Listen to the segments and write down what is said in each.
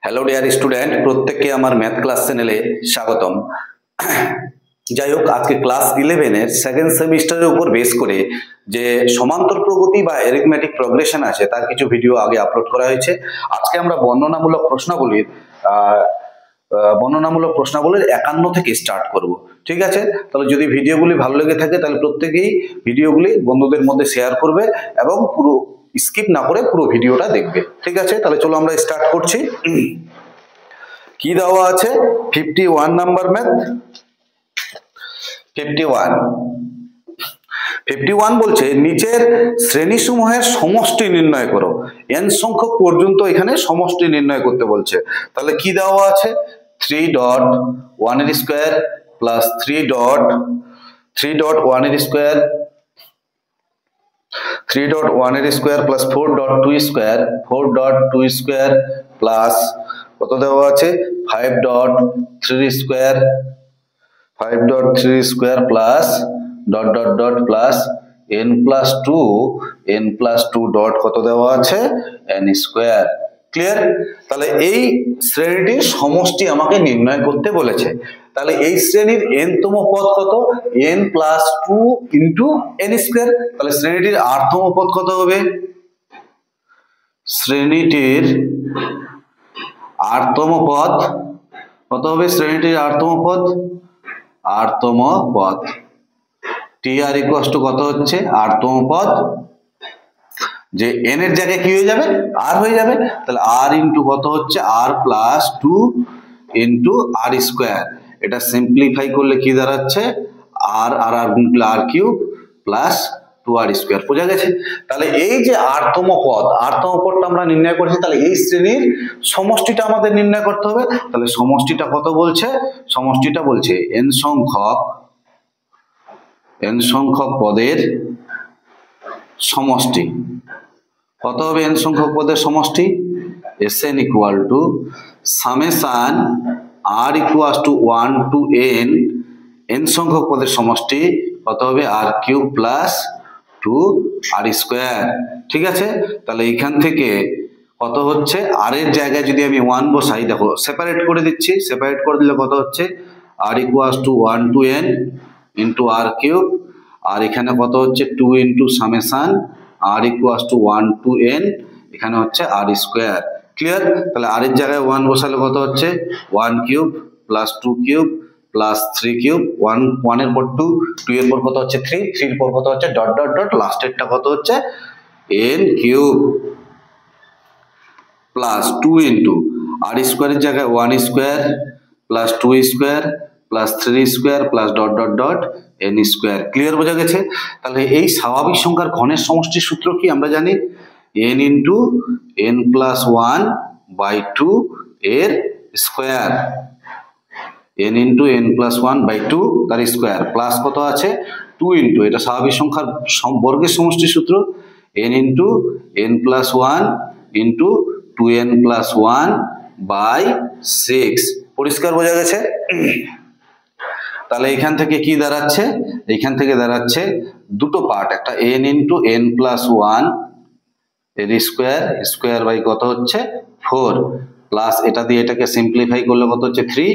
Hello dear student, প্রত্যেককে আমার math class চ্যানেলে স্বাগতম। যাই হোক, আজকে ক্লাস 11 এর সেকেন্ড সেমিস্টারের উপর বেস করে যে সমান্তর প্রগতি বা অ্যারিথমেটিক প্রোগ্রেশন আছে তার কিছু ভিডিও আগে আপলোড করা হয়েছে। আজকে আমরা বর্ণনামূলক প্রশ্নাবলীর 51 থেকে স্টার্ট করব। ঠিক আছে, তাহলে যদি ভিডিওগুলি ভালো লেগে থাকে তাহলে প্রত্যেকেই ভিডিওগুলি বন্ধুদের মধ্যে শেয়ার করবে এবং পুরো স্কিপ না করে পুরো ভিডিওটা দেখবে। ঠিক আছে, তাহলে চলো আমরা স্টার্ট করছি। কি দেওয়া আছে? 51 নাম্বার ম্যাথ। 51 বলছে নিচের শ্রেণীসমূহের সমষ্টি নির্ণয় করো। n সংখ্যক পর্যন্ত এখানে সমষ্টি নির্ণয় করতে বলছে। তাহলে কি দেওয়া আছে? 3.1 এর স্কয়ার প্লাস 3.1 এর স্কয়ার 3.1 এর square plus 4.2 square 4.2 square plus কত দেওয়া আছে? 5.3 square 5.3 square plus dot dot dot plus n plus 2 dot কত দেওয়া আছে? n square. ক্লিয়ার? তাহলে এই শ্রেণীটির সমষ্টি আমাকে নির্ণয় করতে বলেছে। তাহলে এই শ্রেণীর n তম পদ কত? n plus 2 into n square. তাহলে শ্রেণীটির r তম পদ কত হবে? শ্রেণীটির r তম পদ কত হবে? শ্রেণীটির r তম পদ rতম পদ tr ইকুয়ালস টু কত হচ্ছে? rতম পদ, যে n এর জায়গায় কি হয়ে যাবে? r হয়ে যাবে। তাহলে r ইন্টু কত হচ্ছে? r plus 2 into r square. এটা সিম্পলিফাই করলে কি দাঁড়াচ্ছে? r আর r গুণলে r cube plus 2r square. বোঝা গেছে? তাহলে এই যে rতম পদটা আমরা নির্ণয় করেছি। তাহলে এই শ্রেণীর সমষ্টিটা আমাদের নির্ণয় করতে হবে। তাহলে সমষ্টিটা কত বলছে? সমষ্টিটা বলছে n সংখ্যক পদের সমষ্টি। কত হবে n সংখ্যক পদের সমষ্টি? Sn equal to summation r equals to 1 to n, n সংখ্যক পদের সমষ্টি কত হবে? r cube plus 2r square. ঠিক আছে, তাহলে এইখান থেকে কত হচ্ছে? r এর জায়গায় যদি আমি 1 বসাই, দেখো সেপারেট করে দিচ্ছি। সেপারেট করে দিলে কত হচ্ছে? r equals to 1 to n into r cube, আর এখানে কত হচ্ছে? 2 into summation r equals to 1 to n, এখানে হচ্ছে r স্কয়ার। ক্লিয়ার? তাহলে r এর জায়গায় 1 বসালে কত হচ্ছে? 1 cube plus 2 cube plus 3 cube, 1 এর পর 2, 2 এর পর কত হচ্ছে? 3, 3 এর পর কত হচ্ছে? ডট ডট ডট, লাস্টেরটা কত হচ্ছে? n cube plus 2 into r স্কয়ারের জায়গায় 1 square plus 2 square plus 3 square plus dot dot dot n square. Clear? বোঝা গেছে? তাহলে এই স্বাভাবিক সংখ্যার ঘনের সমষ্টির সূত্র কি আমরা জানি? n into n plus 1 by 2 এর square, n into n plus 1 by 2 তার স্কয়ার, প্লাস কত আছে? 2 ইন্টু, এটা স্বাভাবিক সংখ্যার বর্গের সমষ্টির সূত্র, n into n plus 1 into 2n plus 1 by 6। পরিষ্কার? বোঝা গেছে? তাহলে এখান থেকে কি দাঁড়াচ্ছে? এখান থেকে দাঁড়াচ্ছে দুটো পার্ট, একটা n ইন্টু n প্লাস 1 এর স্কয়ার, স্কয়ার বাই কত হচ্ছে? 4, প্লাস এটা দিয়ে এটাকে সিম্পলিফাই করলে কত হচ্ছে? 3,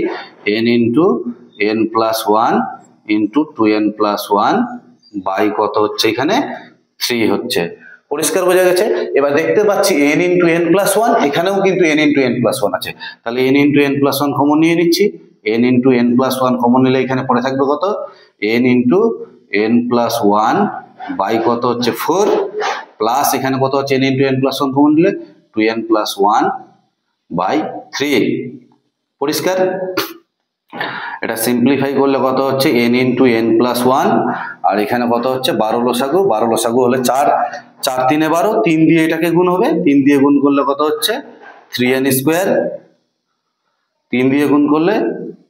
n into n plus 1 into 2n plus 1 by কত হচ্ছে? এখানে 3 হচ্ছে। পরিষ্কার? বোঝা গেছে? এবার দেখতে পাচ্ছি n ইন্টু n প্লাস 1, এখানেও কিন্তু n ইন্টু n প্লাস 1 আছে। তাহলে n into n plus 1 common নিয়ে নিচ্ছি। n into n plus 1 common নিলে এখানে পড়ে থাকবে কত? n into n plus 1 by কত হচ্ছে? 4, প্লাস এখানে কত হচ্ছে? n into n plus 1 common নিলে 2n প্লাস 1 বাই 3। পরিষ্কার? এটা সিম্পলিফাই করলে কত হচ্ছে? n ইন্টু n প্লাস 1, আর এখানে কত হচ্ছে? 12 লসাগু, 12 লসাগু হলে 4, 4 3 12, 3 দিয়ে এটাকে গুণ হবে, 3 দিয়ে গুণ করলে কত হচ্ছে? 3n স্কয়ার, 3 দিয়ে গুণ করলে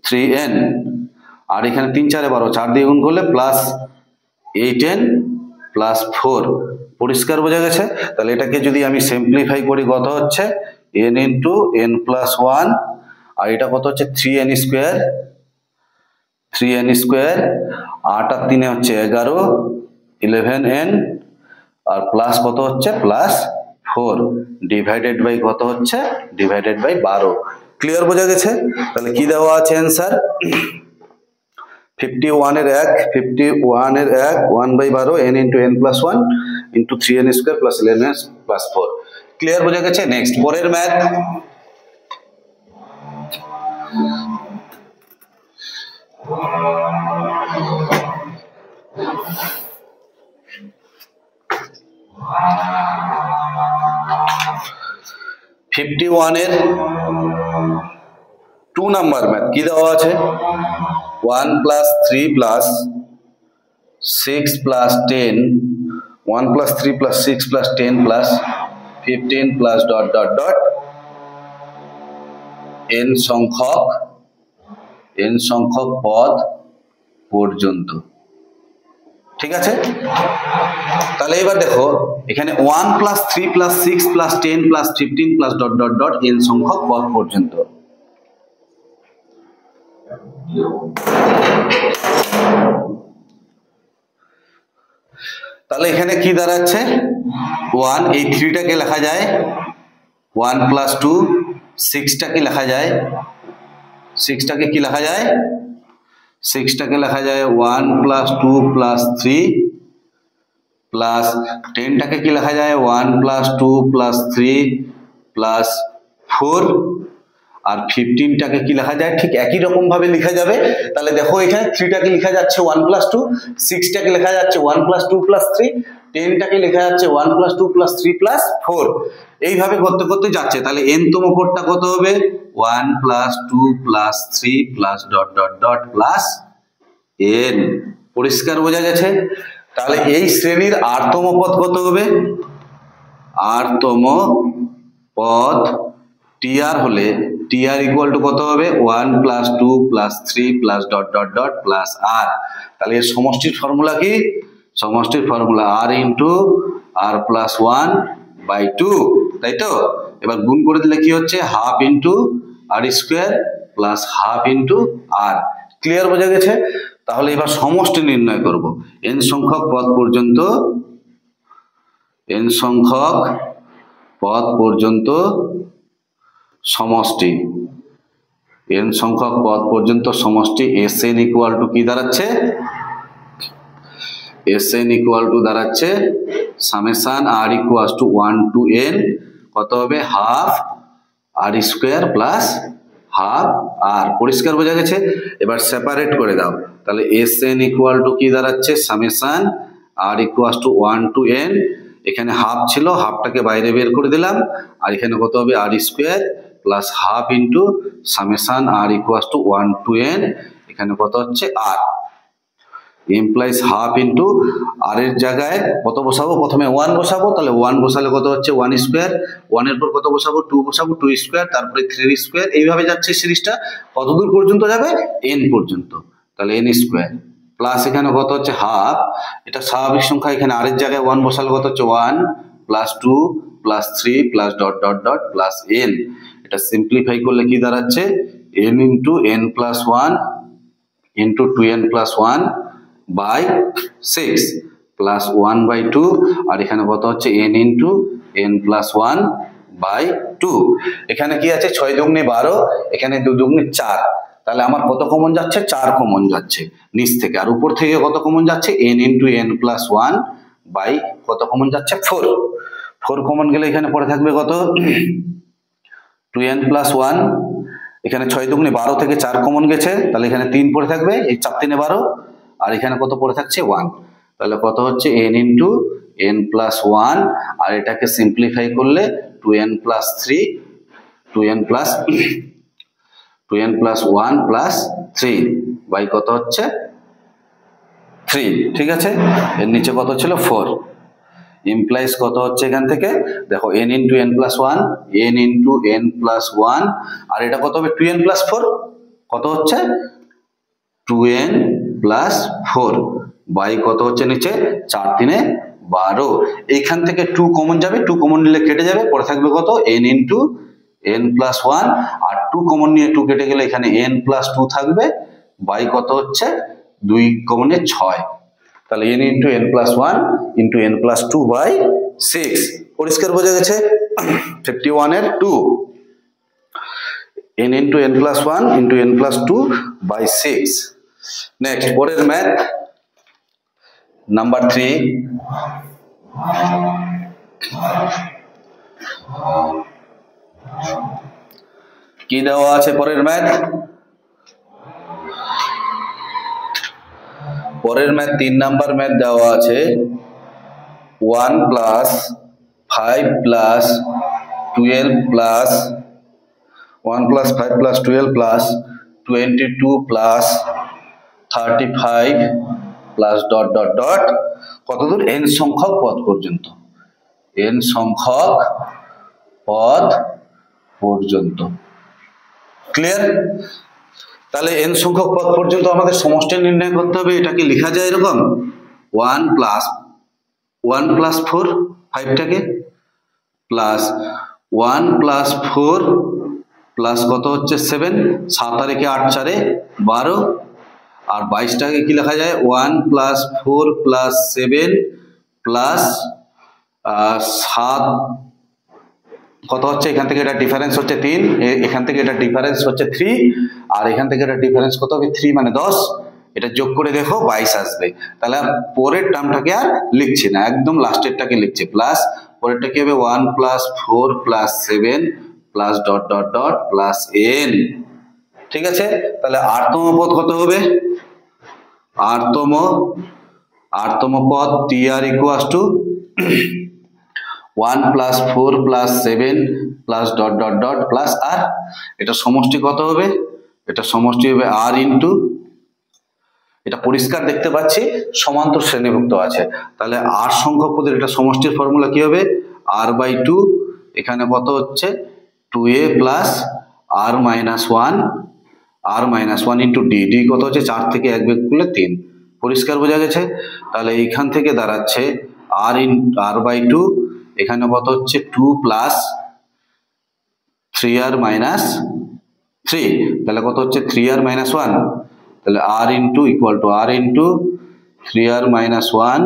3n, আর এখানে 3 4 12, 4 দিয়ে গুণ করলে প্লাস 8n প্লাস 4। পরিষ্কার? বোঝা গেছে? তাহলে এটাকে যদি আমি সিম্পলিফাই করি কত হচ্ছে? n ইন্টু n প্লাস 1, আর এটা কত হচ্ছে? 3n স্কয়ার, 3n স্কয়ার, 8 আর 3 হচ্ছে 11, 11n, আর প্লাস কত হচ্ছে? প্লাস 4 ডিভাইডেড বাই কত হচ্ছে ডিভাইডেড বাই 12। ক্লিয়ার বোঝা গেছে? তাহলে কি দেওয়া আছে অ্যান্সার 51 এর 1 51 এর 1 1/12 n * n + 1 * 3n² + 11n + 4। Clear বোঝা গেছে? নেক্সট পরের ম্যাথ 51 এর 2 নাম্বার ম্যাথ কি দেওয়া আছে 1 + 3 + 6 + 10 1 + 3 + 6 + 10 + 15 + ... n সংখ্যক পদ পর্যন্ত। ঠিক আছে? তাহলে এবার দেখো এখানে 1 + 3 + 6 + 10 + 15 .. n সংখ্যক পদ পর্যন্ত। তাহলে এখানে কি দাঁড়াচ্ছে 1 এই 3 টাকে লেখা যায় 1 + 2 6 টাকে লেখা যায় 6 টাকে কি লেখা যায় 6 টাকে লেখা যায় 1 + 2 + 3 প্লাস 10 টাকে কি লেখা যায় 1 + 2 + 3 + 4 আর 15 টাকে কি লেখা যায় ঠিক একই রকম ভাবে লেখা যাবে। তাহলে দেখো এখানে 3 টাকে লেখা যাচ্ছে 1 + 2 6 টাকে লেখা যাচ্ছে 1 + 2 + 3 10 টাকে লেখা যাচ্ছে 1 + 2 + 3 + 4 এইভাবে করতে করতে যাচ্ছে। তাহলে n তম পদটা কত হবে 1 + 2 + 3 + ... n। পরিষ্কার বোঝা গেছে? তাহলে এই শ্রেণীর r তম পদ কত হবে r তম পদ tr হলে tr = কত হবে 1 + 2 + 3 + ... r। তাহলে এর সমষ্টির ফর্মুলা কি সমষ্টির ফর্মুলা r * r + 1/2 তাই তো? এবার গুণ করে দিলে কি হচ্ছে ½ * r² + ½ * r। ক্লিয়ার বোঝা গেছে? তাহলে এবার সমষ্টি নির্ণয় করব n সংখ্যক পদ পর্যন্ত সমষ্টি n সংখ্যক পদ পর্যন্ত সমষ্টি Sn = কি দাঁড়াচ্ছে Sn = দাঁড়াচ্ছে summation r = 1 to n কত হবে ½ r² + ½ r। পরিষ্কার বোঝা গেছে? এবার সেপারেট করে দাও তাহলে Sn = কি দাঁড়াচ্ছে summation r = 1 to n এখানে হাফ ছিল হাফটাকে বাইরে বের করে দিলাম আর এখানে কত হবে r² + ½ summation r = 1 to n এখানে কত হচ্ছে r implies ½ r এর জায়গায় কত বসাবো প্রথমে 1 বসাবো তাহলে 1 বসালে কত হচ্ছে 1² 1 এর পর কত বসাবো 2 বসাবো 2² তারপরে 3² এইভাবে যাচ্ছে সিরিজটা কতদূর পর্যন্ত যাবে n পর্যন্ত। তাহলে n² প্লাস এখানে কত হচ্ছে ½ এটা স্বাভাবিক সংখ্যা এখানে r এর জায়গায় 1 বসালে কত হচ্ছে 1 + 2 + 3 + ... n। এটা সিম্পলিফাই করলে কি দাঁড়াচ্ছে n * n + 1 * 2n + 1/6 + 1/2 আর এখানে কত হচ্ছে n * n + 1/2। এখানে কি আছে 6 × 12 এখানে 2 × 4 তাহলে আমার কত কমন যাচ্ছে 4 কমন যাচ্ছে নিচ থেকে আর উপর থেকে কত কমন যাচ্ছে n * n + 1 কত কমন যাচ্ছে 4 কমন গেলে এখানে পড়ে থাকবে কত 2n + 1 এখানে 6 × 12 থেকে 4 কমন গেছে তাহলে এখানে 3 পড়ে থাকবে এই 4 × 3 = 12 আর এখানে কত পড়ে থাকছে 1 তাহলে কত হচ্ছে n * n + 1 আর এটাকে সিম্পলিফাই করলে 2n + 3 2n + 1 + 3 বাই কত হচ্ছে 3। ঠিক আছে? এর নিচে কত ছিল 4 implies কত হচ্ছে এখান থেকে দেখো n * n + 1 n * n + 1 আর এটা কত হবে 2n + 4 কত হচ্ছে 2n + 4 বাই কত হচ্ছে নিচে 4 × 3 = 12 এইখান থেকে 2 কমন যাবে 2 কমন নিলে কেটে যাবে পড়ে থাকবে কত n * n + 1 আর 2 কমন নিয়ে 2 কেটে গেলে এখানে n + 2 থাকবে বাই কত হচ্ছে 2 কমনে 6 তাহলে n into n plus one into n plus two by six. পরিষ্কার বোঝা গেছে? 51 এর 2 n into n plus one into n plus two by six. Next পরের ম্যাথ নাম্বার 3। কি দেওয়া আছে পরের ম্যাথ? পরের ম্যাথ 3 নাম্বার ম্যাথ দেওয়া আছে 1 plus 5 plus 12 plus 1 plus 5 plus 12 plus 22 plus 35 plus dot dot dot কতদূর n সংখ্যক পদ পর্যন্ত, n সংখ্যক পদ পর্যন্ত। ক্লিয়ার? তাহলে n সংখ্যক পদ পর্যন্ত আমাদের সমষ্টি নির্ণয় করতে হবে। এটাকে লেখা যায় এরকম 1 প্লাস 4 5টাকে প্লাস 1 প্লাস 4 প্লাস কত হচ্ছে 7, 7 আর 8 4 12 আর 22টাকে কি লেখা যায় 1 প্লাস 4 প্লাস 7 প্লাস 7 কত হচ্ছে, এখান থেকে এটা ডিফারেন্স হচ্ছে 3, এখান থেকে এটা ডিফারেন্স হচ্ছে 3 আর এখান থেকে এটা ডিফারেন্স কত হবে 3 মানে 10, এটা যোগ করে দেখো 22 আসবে। তাহলে পরের টার্মটাকে আর লিখছি না, একদম লাস্টেরটাকে লিখছি প্লাস পরেরটা কি হবে 1 plus 4 plus 7 plus dot dot dot plus n। ঠিক আছে? তাহলে আরতম পদ কত হবে? আরতম পদ tr equals to 1 plus 4 plus 7 plus dot dot dot plus r। এটা সমষ্টি কত হবে? এটা সমষ্টি হবে r ইন্টু, এটা পরিষ্কার দেখতে পাচ্ছি সমান্তর শ্রেণীভুক্ত আছে, তাহলে r সংখ্যক পদের এটা সমষ্টির ফর্মুলা কি হবে r বাই 2, এখানে কত হচ্ছে 2a plus r minus 1 into d, d কত হচ্ছে 4 থেকে 1 বিয়োগ করলে 3। পরিষ্কার বোঝা গেছে? তাহলে এইখান থেকে দাঁড়াচ্ছে r বাই 2, এখানে কত হচ্ছে 2 প্লাস 3r মাইনাস 3, তাহলে কত হচ্ছে 3r মাইনাস 1, তাহলে r into equal to r into 3r minus 1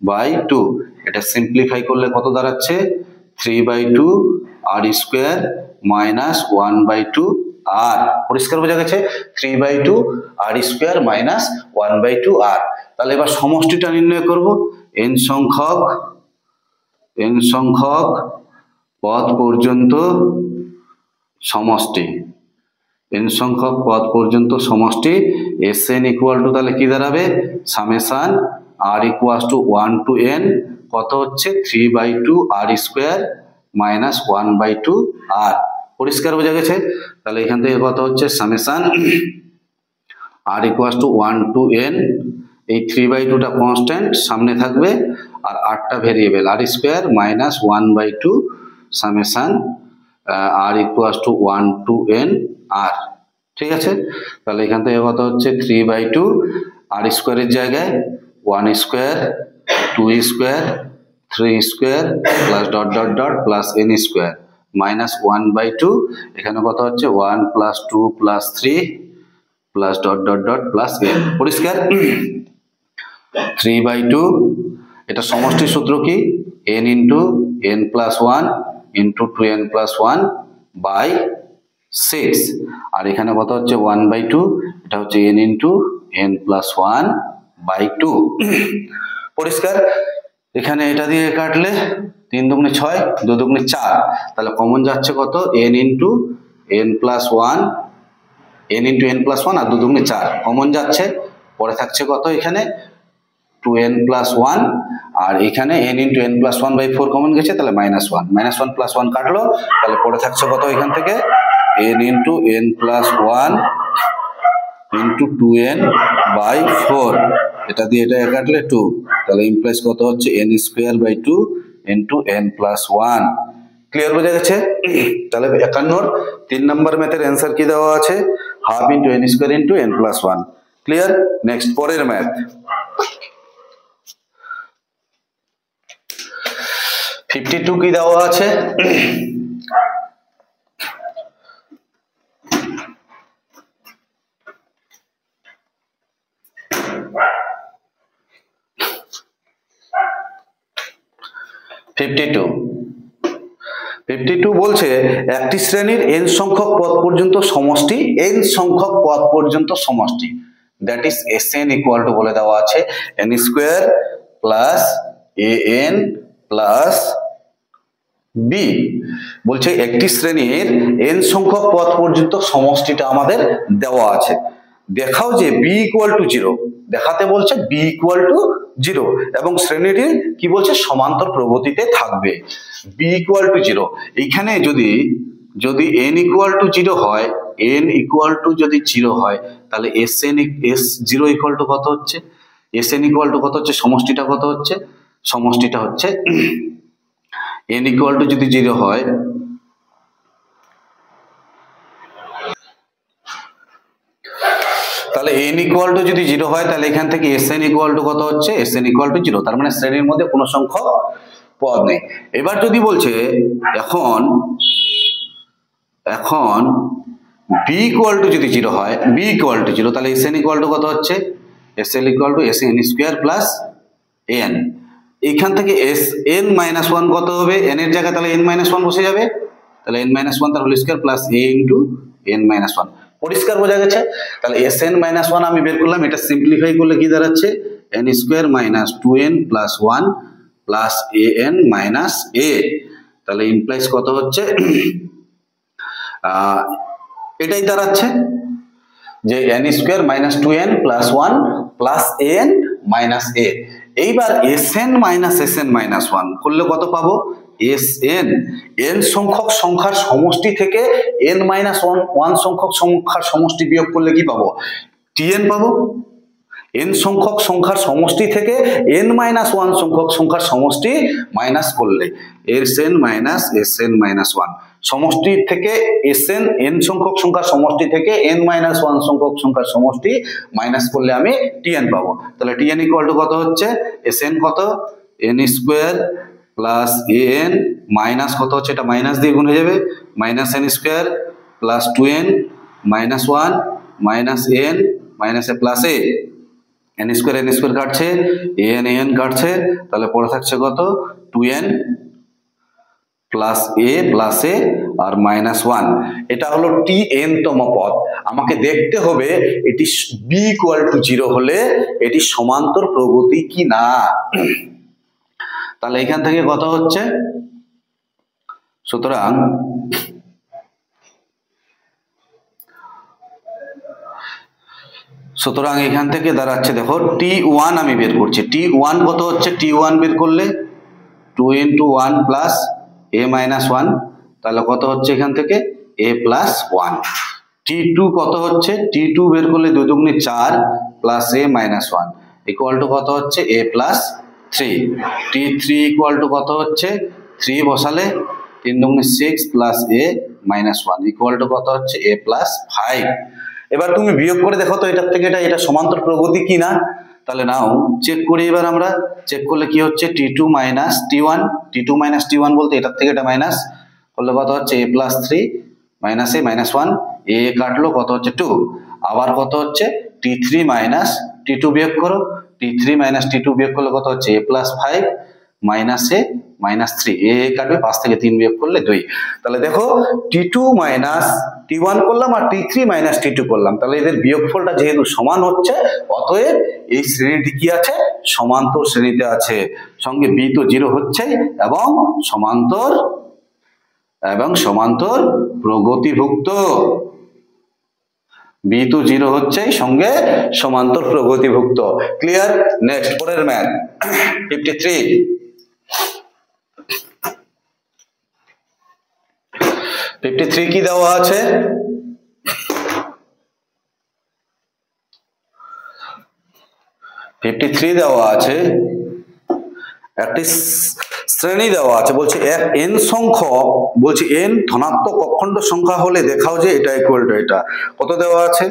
by 2। এটা সিম্পলিফাই করলে কত দাঁড়াচ্ছে 3 by 2 r square minus 1 by 2 r। পরিষ্কার বোঝা গেছে? 3 by 2 r square minus 1 by 2 r। তাহলে এবার সমষ্টিটা নির্ণয় করব, n সংখ্যক পদ পর্যন্ত সমষ্টি, n সংখ্যক পদ পর্যন্ত সমষ্টি Sn ইকুয়াল টু তাহলে কি দাঁড়াবে summation r equals to 1 to n কত হচ্ছে 3 by 2 r square minus 1 by 2 r। পরিষ্কার বোঝা গেছে? তাহলে এখান থেকে কত হচ্ছে summation r equals to 1 to n, এই 3 বাই 2টা কনস্ট্যান্ট সামনে থাকবে আর 8টা variable r square minus 1 by 2 summation r equals to 1 to n r। ঠিক আছে? তাহলে এখান থেকে কত হচ্ছে 3 বাই 2 r স্কোয়ারের জায়গায় 1 square 2 square 3 square plus dot dot dot plus n square minus 1 by 2, এখানে কত হচ্ছে 1 plus 2 plus 3 plus dot dot dot plus n। পরিষ্কার? 3 বাই 2 এটা সমষ্টির সূত্র কি n into n plus 1 into 2n plus 1 by 6, আর এখানে কত হচ্ছে 1 বাই 2, এটা হচ্ছে n into n plus 1 by 2। পরিষ্কার? এখানে এটা দিয়ে কাটলে 3 দুগুণে 6 2 দুগুণে 4, তাহলে কমন যাচ্ছে কত n ইন্টু n প্লাস 1 আর 2 দুগুণে 4 কমন যাচ্ছে, পরে থাকছে কত এখানে 2n প্লাস 1 আর এখানে n into n plus 1 by 4 common গেছে, তাহলে -1 প্লাস 1 কাটলো, তাহলে পরে থাকছে কত এখান থেকে n into n plus 1 into 2n by 4, এটা দিয়ে এটা কাটলে 2, তাহলে ইমপ্লাইজ কত হচ্ছে n square by 2 into n plus 1। Clear বোঝা গেছে? তাহলে 51 3 নম্বর ম্যাথের অ্যান্সার কি দেওয়া আছে half into n square into n plus 1। Clear? Next পরের ম্যাথ 52 কি দেওয়া আছে 52 বলছে একটি শ্রেণীর n সংখ্যক পদ পর্যন্ত সমষ্টি n সংখ্যক পদ পর্যন্ত সমষ্টি, that is Sn equal two বলে দেওয়া আছে n square plus an plus b। বলছে একটি শ্রেণীর n সংখ্যক পদ পর্যন্ত সমষ্টিটা আমাদের দেওয়া আছে। দেখাও যে b ইকুয়াল টু 0, দেখাতে বলছে b ইকুয়াল টু 0 এবং শ্রেণীটি কি বলছে সমান্তর প্রগতিতে থাকবে। b ইকুয়াল টু 0, এইখানে যদি n ইকুয়াল টু 0 হয়, n ইকুয়াল টু যদি 0 হয় তাহলে s0 ইকুয়াল টু কত হচ্ছে, sn ইকুয়াল টু কত হচ্ছে, সমষ্টিটা কত হচ্ছে, সমষ্টিটা হচ্ছে n ইকুয়াল টু যদি 0 হয় তাহলে n ইকুয়াল টু যদি 0 হয় তাহলে এখান থেকে sn ইকুয়াল টু কত হচ্ছে, sn ইকুয়াল টু 0, তার মানে শ্রেণীর মধ্যে কোনো সংখ্যক পদ নেই। এবার যদি বলছে এখন b ইকুয়াল টু যদি 0 হয়, b ইকুয়াল টু 0 তাহলে sn ইকুয়াল টু কত হচ্ছে, sn equal two sn square plus n। এইখান থেকে sn মাইনাস 1 কত হবে, n এর জায়গায় তাহলে n মাইনাস 1 বসে যাবে, তাহলে n মাইনাস 1 তার whole square plus a into n minus 1। পরিষ্কার বোঝা গেছে? তাহলে sn মাইনাস 1 আমি বের করলাম, এটা সিম্পলিফাই করলে কি দাঁড়াচ্ছে, n square minus 2n plus 1 plus an minus a। তাহলে ইমপ্লাইজ কত হচ্ছে, এটাই দাঁড়াচ্ছে যে n square minus 2n plus 1 plus an minus a। এইবার sn মাইনাস 1 করলে কত পাবো, sn n সংখ্যক সংখ্যার সমষ্টি থেকে n মাইনাস 1 সংখ্যক সংখ্যার সমষ্টি বিয়োগ করলে কি পাবো, tn পাবো। n সংখ্যক সংখ্যার সমষ্টি থেকে n মাইনাস 1 সংখ্যক সংখ্যার সমষ্টি মাইনাস করলে sn মাইনাস 1 সমষ্টি থেকে sn n সংখ্যক সংখ্যার সমষ্টি থেকে n মাইনাস 1 সংখ্যক সংখ্যার সমষ্টি মাইনাস করলে আমি tn পাবো। তাহলে tn ইকুয়াল টু কত হচ্ছে, sn কত, n square plus an minus কত হচ্ছে, এটা মাইনাস দিয়ে গুণ হয়ে যাবে, minus n square plus 2n minus 1 minus n minus a plus a, n square কাটছে, an কাটছে, তাহলে পড়ে থাকছে কত 2n plus a R minus 1। এটা হলো tn তম পদ। আমাকে দেখতে হবে এটি b ইকুয়াল টু 0 হলে এটি সমান্তর প্রগতি কি না। তাহলে এখান থেকে কত হচ্ছে, সুতরাং এখান থেকে দাঁড়াচ্ছে, দেখো t1 আমি বের করছি, t1 কত হচ্ছে, t1 বের করলে 2 into 1 প্লাস a মাইনাস 1, তাহলে কত হচ্ছে এখান থেকে a প্লাস 1। t2 কত হচ্ছে, t2 বের করলে 2 দুগুণে 4 plus a minus 1 equal to কত হচ্ছে a plus 3। t3 equal to কত হচ্ছে, 3 বসালে 3 দুগুণে 6 plus a minus 1 equal to কত হচ্ছে a প্লাস 5। এবার তুমি বিয়োগ করে দেখো তো এটার থেকে এটা সমান্তর প্রগতি কি না। তাহলে নাও চেক করি, এবার আমরা চেক করলে কি হচ্ছে, t2 মাইনাস t1 বলতে এটার থেকে এটা মাইনাস করলে কত হচ্ছে a plus 3 minus a minus 1, a কাটলো কত হচ্ছে 2, আবার কত হচ্ছে t3 মাইনাস t2 বিয়োগ করো, t3 মাইনাস t2 বিয়োগ করলে কত হচ্ছে a plus 5 minus a minus 3, a কাটবে 5 থেকে 3 বিয়োগ করলে 2। তাহলে দেখো t2 মাইনাস t1 করলাম আর t3 মাইনাস t2 করলাম, তাহলে এদের বিয়োগফলটা যেহেতু সমান হচ্ছে অতএব এই শ্রেণীটি কি আছে, সমান্তর শ্রেণীতে আছে। সঙ্গে b তো 0 হচ্ছে এবং সমান্তর প্রগতিভুক্ত, b তো 0 হচ্ছে সঙ্গে সমান্তর প্রগতিভুক্ত। ক্লিয়ার? নেক্সট পরের ম্যাথ 53 কি দেওয়া আছে, দেওয়া আছে একটি শ্রেণী দেওয়া আছে, বলছে n সংখ্যক, বলছে n ধনাত্মক অখণ্ড সংখ্যা হলে দেখাও যে এটা ইকুয়াল টু এটা কত দেওয়া আছে,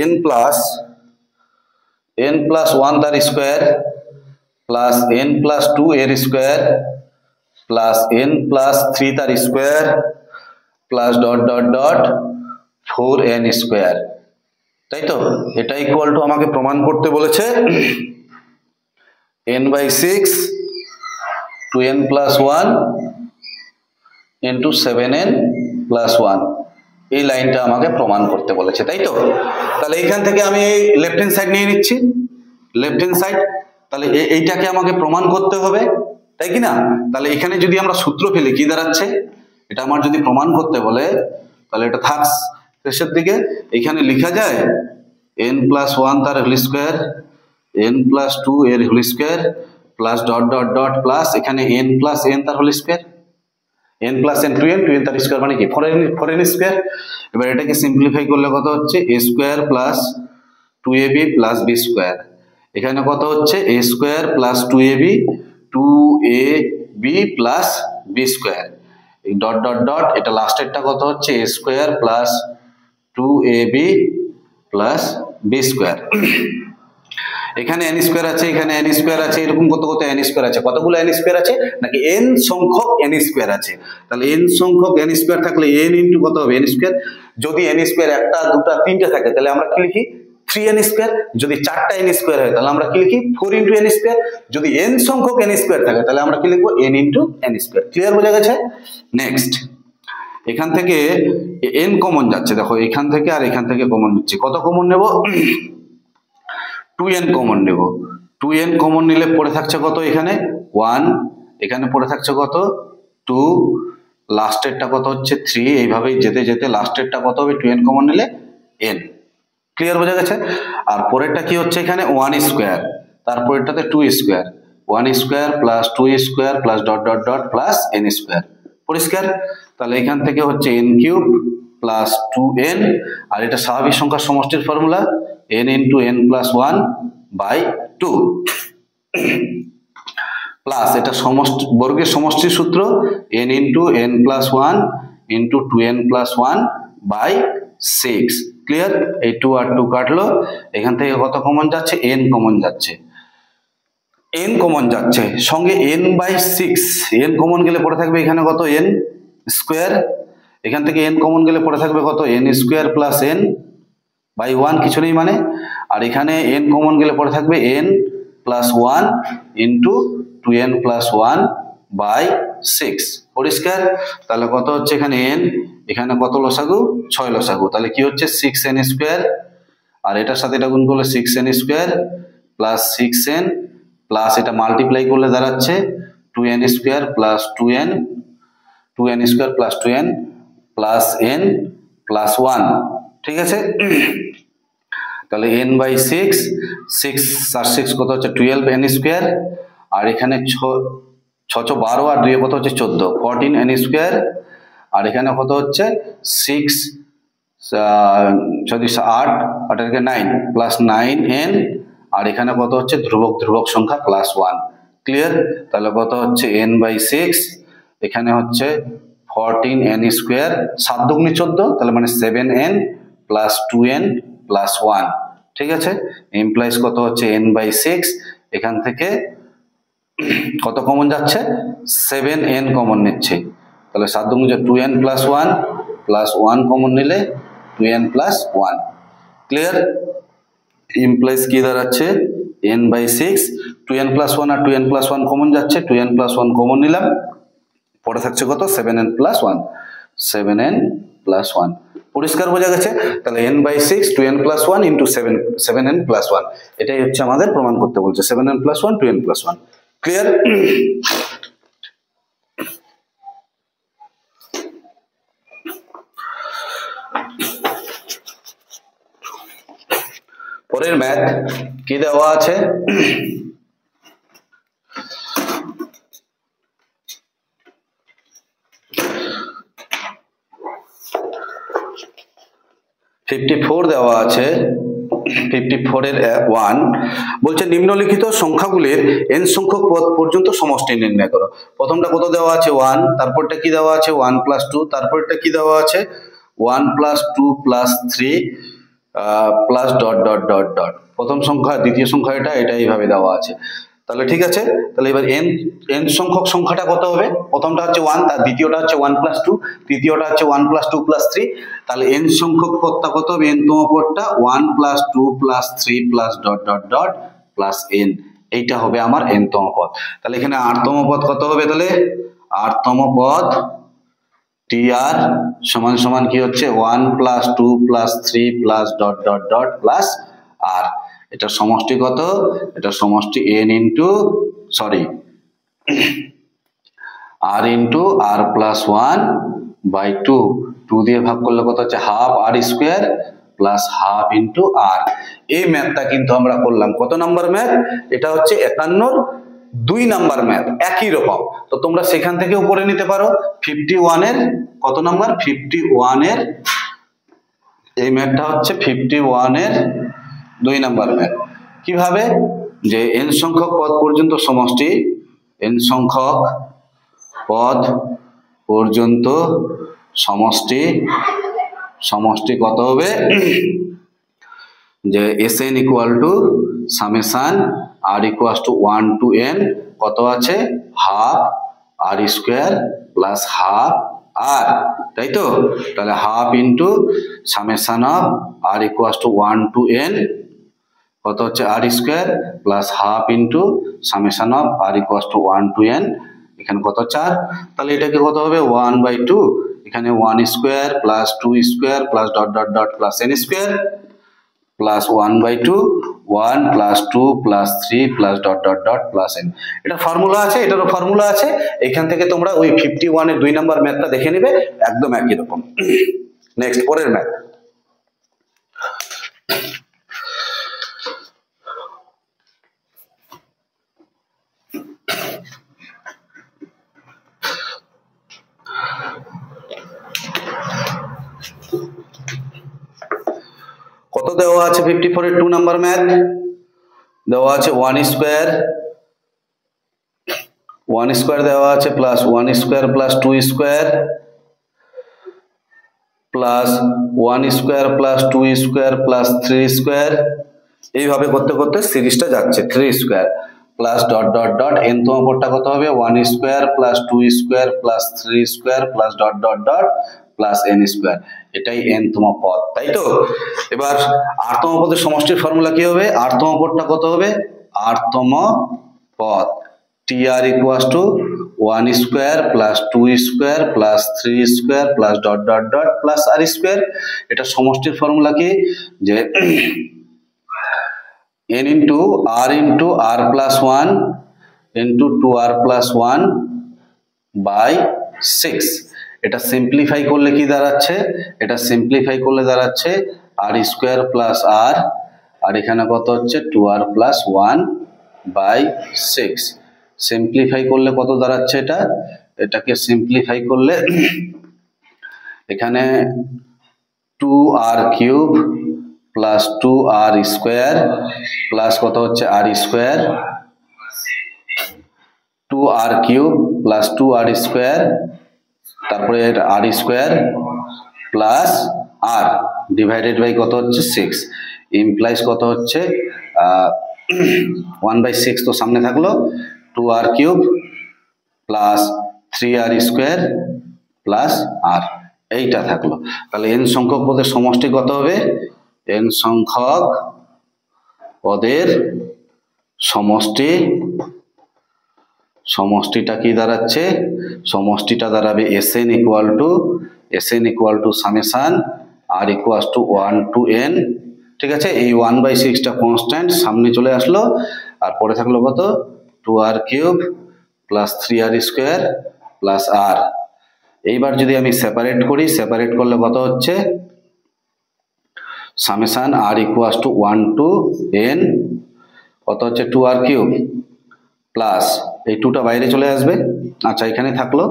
n প্লাস 1 তার স্কয়ার প্লাস n প্লাস 2 এর স্কয়ার প্লাস n প্লাস 3 তার square plus dot dot dot 4n square, তাই তো। এটা ইকুয়াল টু আমাকে প্রমাণ করতে বলেছে n/6 2n plus 1 into 7n plus 1 এই লাইনটা আমাকে প্রমাণ করতে বলেছে, তাই তো? তাহলে এখান থেকে আমি এই লেফট হ্যান্ড সাইড নিয়ে নিচ্ছি, লেফট হ্যান্ড সাইড। তাহলে এইটাকে আমাকে প্রমাণ করতে হবে, তাই কি না? তাহলে এখানে যদি আমরা সূত্র ফেলি কি দাঁড়াচ্ছে, এটা আমার যদি প্রমাণ করতে বলে তাহলে এটা থাকস শেষের দিকে। এখানে লেখা যায় n plus 1 তার হোল স্কয়ার, n plus 2 এর whole square plus dot dot dot plus এখানে n plus n তার whole square, n plus n 2n তার স্কয়ার মানে কি 4n স্কয়ার। এবার এটাকে সিম্পলিফাই করলে কত হচ্ছে a square plus 2ab plus b square. এখানে কত হচ্ছে a square plus 2ab plus b square, এই ডট ডট ডট এটা লাস্টেরটা কত হচ্ছে a square plus 2ab plus b square. এখানে n স্কয়ার আছে, এখানে n স্কয়ার আছে, এরকম কত কত n স্কয়ার আছে। কতগুলো n স্কয়ার আছে নাকি n সংখ্যক n স্কয়ার আছে। তাহলে n সংখ্যক n স্কয়ার থাকলে n ইনটু কত হবে n স্কয়ার। যদি n স্কয়ার একটা দুটো তিনটে থাকে তাহলে আমরা কি লিখি 3n স্কয়ার। যদি চারটা n স্কয়ার হয় তাহলে আমরা কি লিখি 4 ইনটু n স্কয়ার। যদি n সংখ্যক n স্কয়ার থাকে তাহলে আমরা কি লিখব n into n square. Clear বোঝা গেছে? নেক্সট এখান থেকে n কমন যাচ্ছে, দেখো এখান থেকে আর এখান থেকে কমন নিচ্ছে। কত কমন নেব 2n কমন নেব। 2n কমন নিলে পড়ে থাকছে কত এখানে 1, এখানে পড়ে থাকছে কত 2, লাস্টেরটা কত হচ্ছে 3, এইভাবেই যেতে যেতে লাস্টেরটা কত হবে 2n কমন নিলে n। ক্লিয়ার বোঝা গেছে? আর পরেরটা কি হচ্ছে এখানে 1 স্কয়ার, তারপরেরটাতে 2 square, 1 square plus 2 square plus dot dot dot plus n square. পরিষ্কার? তাহলে এখান থেকে হচ্ছে n কিউব প্লাস 2n, আর এটা স্বাভাবিক সংখ্যার সমষ্টির formula n into n plus 1 by 2 plus এটা সমষ্টি বর্গের সমষ্টির সূত্র n into n plus 1 into 2n plus 1 by 6। Clear? এই 2 আর 2 কাটলো, এখান থেকে কত কমন যাচ্ছে n কমন যাচ্ছে, n কমন যাচ্ছে সঙ্গে n বাই 6, n কমন গেলে পড়ে থাকবে এখানে কত n স্কয়ার, এখান থেকে n কমন গেলে পড়ে থাকবে কত n square plus n by 1 কিছু নেই মানে, আর এখানে n কমন গেলে পড়ে থাকবে n plus 1 into 2n plus 1 by 6। পরিষ্কার? তাহলে কত হচ্ছে এখানে n, এখানে কত লসাগু 6 লসাগু, তাহলে কি হচ্ছে 6n স্কয়ার, আর এটার সাথে এটা গুণ করলে 6n square plus 6n plus এটা মাল্টিপ্লাই করলে দাঁড়াচ্ছে 2n square plus 2n, 2n square plus 2n plus n plus 1। ঠিক আছে? তাহলে n বাই 6, 6 আর 6 কত হচ্ছে 12n স্কয়ার, আর এখানে 6 12 আর 2 কত হচ্ছে 14, 14n স্কয়ার, আর এখানে কত হচ্ছে 6 যদি 8 আর এখানে 9 প্লাস 9n, আর এখানে কত হচ্ছে ধ্রুবক সংখ্যা প্লাস 1। ক্লিয়ার? তাহলে কত হচ্ছে n বাই 6, এখানে হচ্ছে 14n স্কয়ার, 7 দুগুণে 14, তাহলে মানে 7n প্লাস 2n প্লাস 1। ঠিক আছে? ইমপ্লাইজ কত হচ্ছে n বাই 6, এখান থেকে কত কমন যাচ্ছে 7n কমন নিচ্ছে, তাহলে 7 দুগুণে 2n প্লাস 1 প্লাস 1 কমন নিলে 2n প্লাস 1। ক্লিয়ার? ইমপ্লাইজ কি দাঁড়াচ্ছে n বাই 6, 2n প্লাস 1 আর 2n প্লাস 1 কমন যাচ্ছে, 2n প্লাস 1 কমন নিলাম, পরে থাকছে কত 7n প্লাস 1, 7n প্লাস 1। পরিষ্কার বোঝা গেছে? তাহলে n by 6 2n plus 1 into 7n plus 1, এটাই হচ্ছে আমাদের প্রমাণ করতে বলছে 7n plus 1 2n plus 1। Clear? পরের ম্যাথ কি দেওয়া আছে, দেওয়া আছে 54 এর 1 বলছে নিম্নলিখিত সংখ্যাগুলির n সংখ্যক পদ পর্যন্ত সমষ্টি নির্ণয় করো। প্রথমটা কত দেওয়া আছে 1, তারপরটা কি দেওয়া আছে 1 প্লাস 2, তারপরটা কি দেওয়া আছে 1 plus 2 plus 3 plus dot dot dot dot. প্রথম সংখ্যা দ্বিতীয় সংখ্যা এটা এইভাবে দেওয়া আছে। তাহলে ঠিক আছে, তাহলে এবার n সংখ্যক সংখ্যাটা কত হবে, প্রথমটা হচ্ছে 1, তার দ্বিতীয়টা হচ্ছে 1 প্লাস 2, তৃতীয়টা হচ্ছে 1 প্লাস 2 প্লাস 3। তাহলে n সংখ্যক পদটা কত হবে, n তম পদটা 1 plus 2 plus 3 plus dot dot dot plus n। এইটা হবে আমার nতম পদ। তাহলে এখানে 8তম পদ কত হবে? তাহলে 8তম পদ tr সমান সমান কি হচ্ছে 1 + 2 + 3 + dot dot dot plus r। এটা সমষ্টি কত? এটা সমষ্টি n into r into r + 1/2। 2 দিয়ে ভাগ করলে কত হচ্ছে? Half r square plus half into r। এই ম্যাথটা কিন্তু আমরা করলাম কত নাম্বার ম্যাথ? এটা হচ্ছে 51 2 নাম্বার ম্যাথ, একই রকম। তো তোমরা সেখান থেকেও করে নিতে পারো। 51 এর কত নাম্বার? 51 এর এই ম্যাথটা হচ্ছে 51 এর 2 নাম্বার ম্যাথ। কিভাবে? যে n সংখ্যক পদ পর্যন্ত সমষ্টি, n সংখ্যক পদ পর্যন্ত সমষ্টি কত হবে? যে Sn = summation r = 1 to n কত আছে? Half r square plus half r, তাই তো? তাহলে half into summation of r = 1 to n কত হচ্ছে? r square plus half into summation of r = 1 to n, এখানে কত? 4। তাহলে এটাকে কত হবে? 1/2। এখানে 1 square plus 2 square plus dot dot dot plus n square plus 1/2 1 plus 2 plus 3 plus dot dot dot plus n। এটা ফর্মুলা আছে, এটারও ফর্মুলা আছে। এখান থেকে তোমরা ওই 51 এর 2 নাম্বার ম্যাথটা দেখে নেবে, একদম একই রকম। নেক্সট পরের ম্যাথ। কত দেওয়া আছে? 54 এর 2 নাম্বার ম্যাথ দেওয়া আছে 1 স্কয়ার দেওয়া আছে plus 1 square plus 2 square plus 1 square plus 2 square plus 3 square. এইভাবে করতে করতে সিরিজটা যাচ্ছে 3 square plus dot dot dot nতম পদটা কত হবে? 1 square plus 2 square plus 3 square plus dot dot dot plus n square. এটাই nতম পদ, তাই তো? এবার 8তম পদের সমষ্টির ফর্মুলা কি হবে? 8তম পদটা কত হবে? 8তম পদ tr = 1 square plus 2 square plus 3 square plus dot dot dot plus r square. এটা সমষ্টির ফর্মুলা কি? যে n into r into r + 1 into 2r + 1/6। এটা সিম্পলিফাই করলে কি দাঁড়াচ্ছে? এটা সিম্পলিফাই করলে দাঁড়াচ্ছে r স্কয়ার প্লাস r, আর এখানে কত হচ্ছে? 2r + 1/6। সিম্পলিফাই করলে কত দাঁড়াচ্ছে? এটাকে সিম্পলিফাই করলে এখানে 2r³ plus 2r square plus কত হচ্ছে? r square, 2r³ plus 2r square, তারপরে r square plus r divided by কত হচ্ছে? 6 ইমপ্লাইজ কত হচ্ছে? 1/6 তো সামনে থাকলো, 2r³ plus 3r square plus r, এইটা থাকলো। তাহলে n সংখ্যক পদের সমষ্টি কত হবে? n সংখ্যক পদের সমষ্টিটা কি দাঁড়াচ্ছে? সমষ্টিটা দাঁড়াবে Sn = summation r = 1 to n। ঠিক আছে? এই 1/6টা কনস্ট্যান্ট সামনে চলে আসলো, আর পরে থাকলো কত? 2r³ plus 3r square plus r। এইবার যদি আমি সেপারেট করি, সেপারেট করলে কত হচ্ছে? সামেশন r = 1 to n কত হচ্ছে? 2r³ প্লাস এই 2টা বাইরে চলে আসবে, আচ্ছা এখানে থাকলো,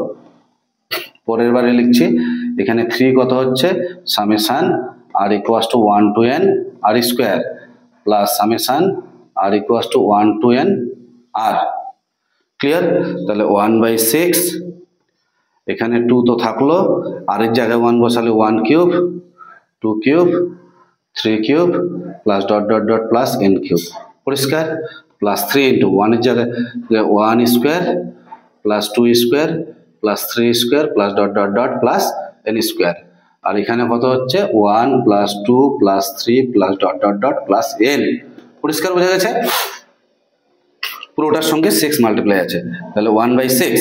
পরের বারে লিখছি। এখানে 3 কত হচ্ছে? Summation r = 1 to n r square plus summation r = 1 to n r। Clear? তাহলে 1/6, এখানে 2 তো থাকলো, r এর জায়গায় 1 বসালে 1³ 2³ 3³ plus dot dot dot plus n³ পরিষ্কার, প্লাস 3 ইন্টু 1 এর জায়গায় 1 square plus 2 square plus 3 square plus dot dot dot plus n square. আর এখানে কত হচ্ছে? 1 plus 2 plus 3 plus dot dot dot plus n। পরিষ্কার বোঝা গেছে? পুরোটার সঙ্গে 6 মাল্টিপ্লাই আছে, তাহলে 1/6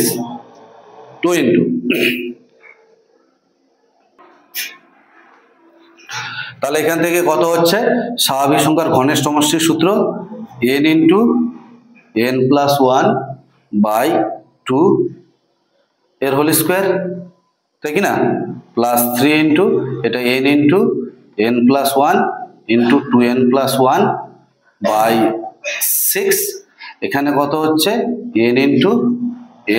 2 ইন্টু, তাহলে এখান থেকে কত হচ্ছে স্বাভাবিক সংখ্যার ঘনের সমষ্টির সূত্র n into n plus 1 by 2 এর হোল স্কোয়ার, তাই কি না, প্লাস 3 ইন্টু এটা n into n plus 1 into 2n plus 1 by 6, এখানে কত হচ্ছে n into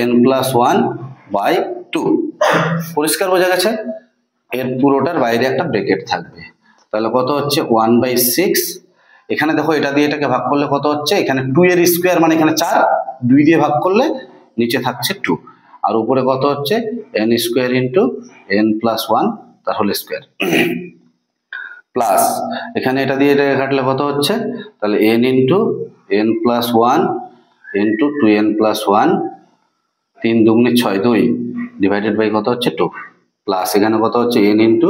n plus 1 by 2। পরিষ্কার বোঝা গেছে? এর পুরোটার বাইরে একটা ব্র্যাকেট থাকবে, তাহলে কত হচ্ছে 1/6। এখানে দেখো এটা দিয়ে এটাকে ভাগ করলে কত হচ্ছে, এখানে 2 এর স্কোয়ার মানে এখানে 4, 2 দিয়ে ভাগ করলে নিচে থাকছে 2, আর উপরে কত হচ্ছে n square into n plus 1 তার হোল স্কোয়ার, প্লাস এখানে এটা দিয়ে এটাকে কাটলে কত হচ্ছে, তাহলে n into n plus 1 into 2n plus 1, 3 দুগুণে 6 2 ডিভাইডেড বাই কত হচ্ছে 2, প্লাস এখানে কত হচ্ছে n into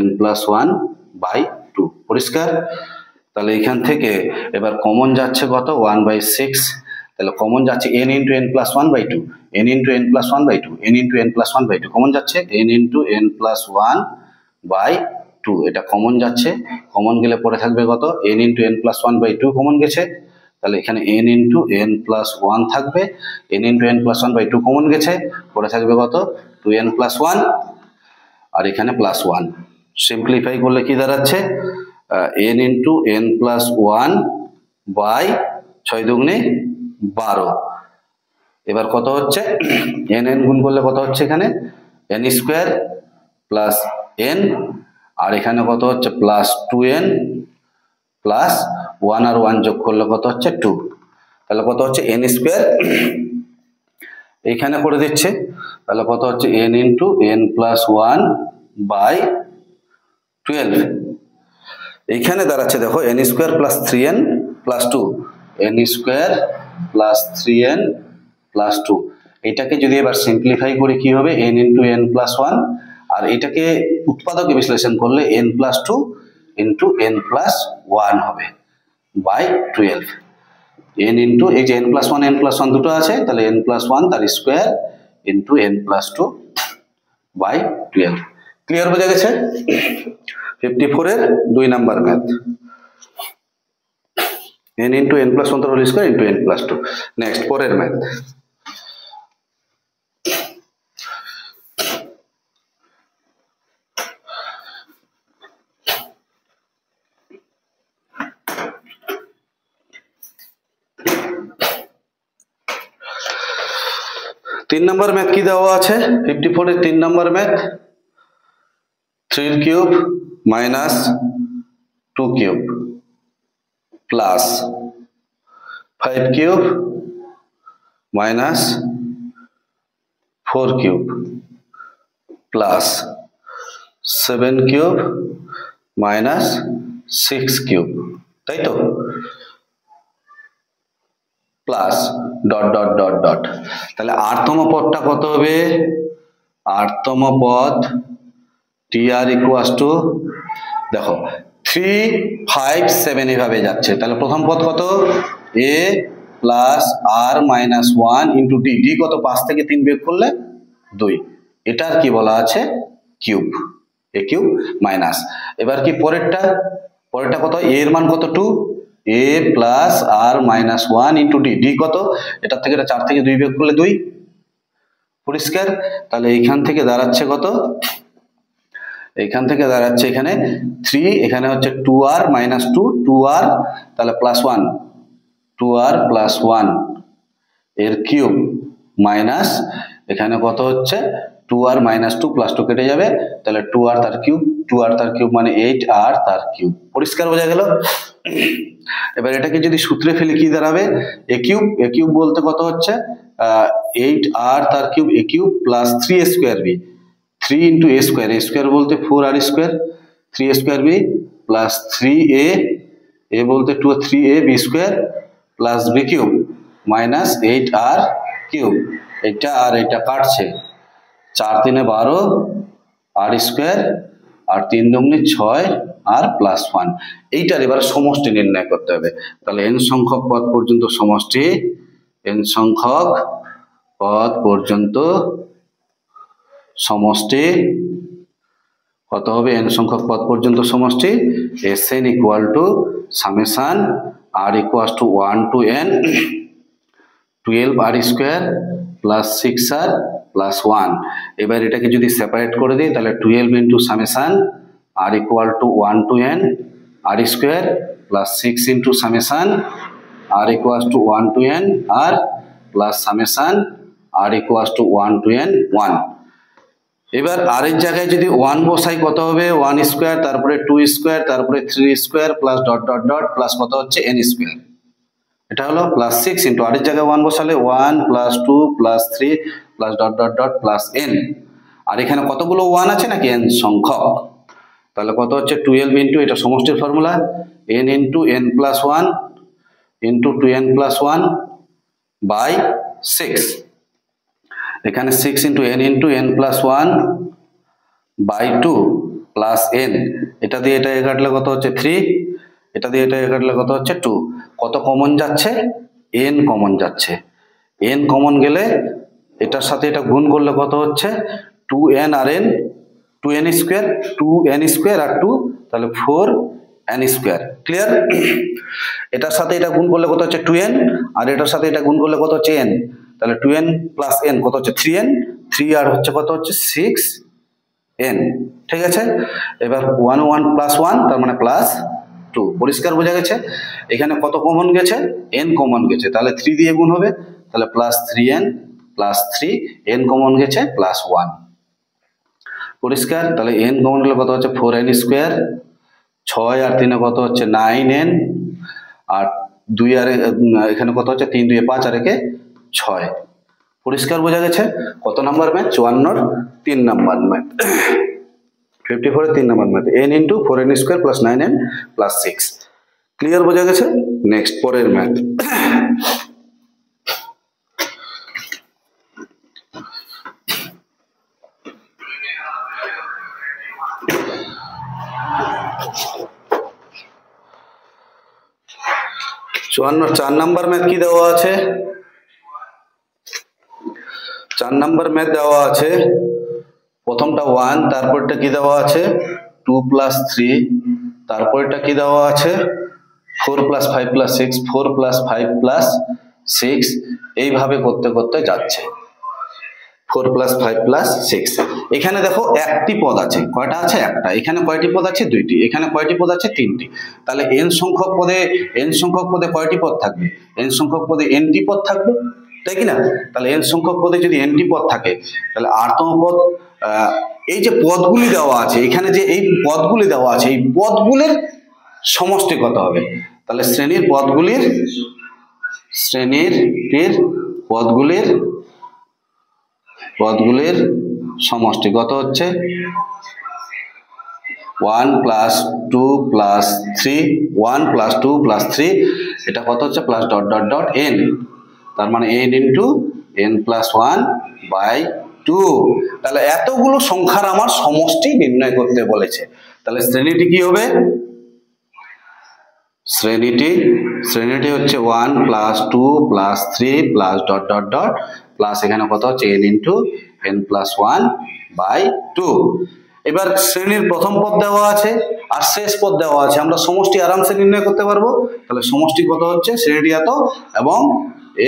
n plus 1 by 2। পরিষ্কার? তাহলে এখান থেকে এবার কমন যাচ্ছে কত 1/6, তাহলে কমন যাচ্ছে n into n plus 1 by 2, n into n plus 1 by 2, n into n plus 1 by 2 common যাচ্ছে n into n plus 1 by 2, এটা কমন যাচ্ছে, কমন গেলে পরে থাকবে কত n into n plus 1 by 2 common গেছে, তাহলে এখানে n ইন্টু n প্লাস 1 থাকবে, n into n plus 1 by 2 common গেছে, পরে থাকবে কত 2n প্লাস 1 আর এখানে প্লাস 1। সিম্পলিফাই করলে কি দাঁড়াচ্ছে n into n plus 1 by 6 দুগুণে 12, এবার কত হচ্ছে n গুণ করলে কত হচ্ছে এখানে n স্কোয়ার প্লাস n, আর এখানে কত হচ্ছে প্লাস 2n প্লাস 1 আর 1 যোগ করলে কত হচ্ছে 2, তাহলে কত হচ্ছে n স্কোয়ার, এইখানে করে দিচ্ছে, তাহলে কত হচ্ছে n into n plus 1 by 12, এইখানে দাঁড়াচ্ছে দেখো n square plus 3n plus 2, n square plus 3n plus 2, এটাকে যদি এবার সিম্পলিফাই করি কি হবে n ইন্টু n প্লাস 1, আর এটাকে উৎপাদকে বিশ্লেষণ করলে n plus 2 into n plus 1 হবে বাই 12, n ইন্টু এই যে n প্লাস 1 n প্লাস 1 দুটো আছে, তাহলে n প্লাস 1 তার square into n plus 2 by 12। Clear বোঝা গেছে? 54 এর 2 number math, n into n plus 1 তার whole square into n plus 2। Next পরের ম্যাথ, তিন নম্বর ম্যাথ কি দেওয়া আছে 54 এর 3 নম্বর math, 3 cube minus 2 cube plus 5 cube minus 4 cube plus 7 cube minus 6 cube, তাই তো, plus dot dot dot dot, তাহলে 8তম পদটা কত হবে, 8তম পদ tr ইকুয়ালস টু দেখো 3 5 7 এভাবে যাচ্ছে, তাহলে প্রথম পদ কত a plus r minus 1 into d, d কত 5 থেকে 3 বিয়োগ করলে 2, এটার কি বলা আছে কিউব, a কিউব মাইনাস, এবার কি পরেরটা কত a এর মান কত 2, a plus r minus 1 into d, d কত এটার থেকে এটা 4 থেকে 2 বিয়োগ করলে 2। পরিষ্কার? তাহলে এইখান থেকে দাঁড়াচ্ছে কত, এইখান থেকে দাঁড়াচ্ছে এখানে 3, এখানে হচ্ছে 2r মাইনাস 2 2r, তাহলে প্লাস 1 2r প্লাস 1 এর কিউব মাইনাস এখানে কত হচ্ছে 2r মাইনাস 2 প্লাস 2 কেটে যাবে, তাহলে 2r তার কিউব, 2r তার কিউব মানে 8r তার কিউব। পরিষ্কার বোঝা গেল? এবার এটাকে যদি সূত্রে ফেলে কি দাঁড়াবে a কিউব বলতে কত হচ্ছে 8r তার cube a cube plus 3a square b, 3 into a square বলতে 4r square, 3a square b plus 3a বলতে 3ab square plus b cube minus 8r cube, এটা আর এটা কাটছে 4 3 12 r স্কোয়ার আর 3 দুগুণে 6 আর প্লাস 1, এইটার এবার সমষ্টি নির্ণয় করতে হবে। তাহলে n সংখ্যক পদ পর্যন্ত সমষ্টি n সংখ্যক পদ পর্যন্ত সমষ্টি কত হবে? n সংখ্যক পদ পর্যন্ত সমষ্টি Sn equal to summation r equal to 1 to n 12r square plus 6r plus 1। এবার এটাকে যদি সেপারেট করে দিই তাহলে 12 into summation r equal to 1 to n r square plus 6 into summation r equal to 1 to n r plus summation r equal to 1 to n 1। এবার r এর জায়গায় যদি 1 বসাই কত হবে? 1 স্কোয়ার, তারপরে 2 স্কোয়ার, তারপরে 3 square plus dot dot dot plus কত হচ্ছে? n square. এটা হলো প্লাস 6 ইন্টু r এর জায়গায় 1 বসালে 1 plus 2 plus 3 plus dot dot dot plus n। আর এখানে কতগুলো 1 আছে নাকি? n সংখ্যক। তাহলে কত হচ্ছে? 12 ইন্টু, এটা সমষ্টির formula, n into n plus 1 into 2n plus 1 by 6। এখানে 6 into n plus 1 by 2 plus n। এটা দিয়ে এটা কাটলে কত হচ্ছে? 3। এটা দিয়ে এটা কাটলে কত হচ্ছে? 2। কত কমন যাচ্ছে? n কমন যাচ্ছে। n কমন গেলে এটার সাথে এটা গুণ করলে কত হচ্ছে? 2n আর n, 2n square, 2n square আর 2, তাহলে 4n স্কোয়ার। ক্লিয়ার? এটার সাথে এটা গুণ করলে কত হচ্ছে? 2n, আর এটার সাথে এটা গুণ করলে কত হচ্ছে? n। তাহলে 2n প্লাস n কত হচ্ছে? 3n, 3 আর হচ্ছে কত হচ্ছে? 6n। ঠিক আছে? এবার 1 1 প্লাস 1 তার মানে প্লাস 2। পরিষ্কার বোঝা গেছে? এখানে কত কমন গেছে? n কমন গেছে, তাহলে 3 দিয়ে গুণ হবে, তাহলে plus 3n plus 3, n common গেছে প্লাস 1। পরিষ্কার? তাহলে n কমন গেলে কত হচ্ছে? 4n স্কোয়ার, 6 আর 3 কত হচ্ছে? 9n, আর 2 আর এখানে কত হচ্ছে? 3 2 5 আর 1 6। পরিষ্কার বোঝা গেছে? কত number math? 54 3 number math. 54 3 number math, n into 4n square plus 9n plus 6। Clear বোঝা গেছে? নেক্সট পরের ম্যাথ। চুয়ান্নর 4 নাম্বার ম্যাথ কি দেওয়া আছে? 4 নাম্বার ম্যাথ দেওয়া আছে, প্রথমটা 1, তারপরটা কি দেওয়া আছে? 2 প্লাস 3, তারপরটা কি দেওয়া আছে? 4 প্লাস 5 প্লাস 6, 4 প্লাস 5 প্লাস 6, এইভাবে করতে করতে যাচ্ছে। 4 প্লাস 5 প্লাস 6। এখানে দেখো একটি পদ আছে, কয়টা আছে? একটা। এখানে কয়টি পদ আছে? দুইটি। এখানে কয়টি পদ আছে? তিনটি। তাহলে n সংখ্যক পদে কয়টি পদ থাকবে? n সংখ্যক পদে nটি পদ থাকবে, তাই কি না? তাহলে n সংখ্যক পদে যদি nটি পদ থাকে তাহলে rতম পদ, এই যে পদগুলি দেওয়া আছে এখানে, যে এই পদগুলি দেওয়া আছে, এই পদগুলির সমষ্টি কত হবে? তাহলে শ্রেণীর পদগুলির সমষ্টি কত হচ্ছে? 1 প্লাস 2 প্লাস 3, 1 প্লাস 2 প্লাস 3, এটা কত হচ্ছে? Plus dot dot dot n, তার মানে n into n plus 1 by 2। তাহলে এতগুলো সংখ্যার আমার সমষ্টি নির্ণয় করতে বলেছে। তাহলে শ্রেণীটি কি হবে? শ্রেণীটি হচ্ছে 1 plus 2 plus 3 plus dot dot dot plus এখানে কত হচ্ছে? n into n plus 1 by 2। এবার শ্রেণীর প্রথম পদ দেওয়া আছে আর শেষ পদ দেওয়া আছে, আমরা সমষ্টি আরামসে নির্ণয় করতে পারবো। তাহলে সমষ্টি কত হচ্ছে? শ্রেণীটি এত, এবং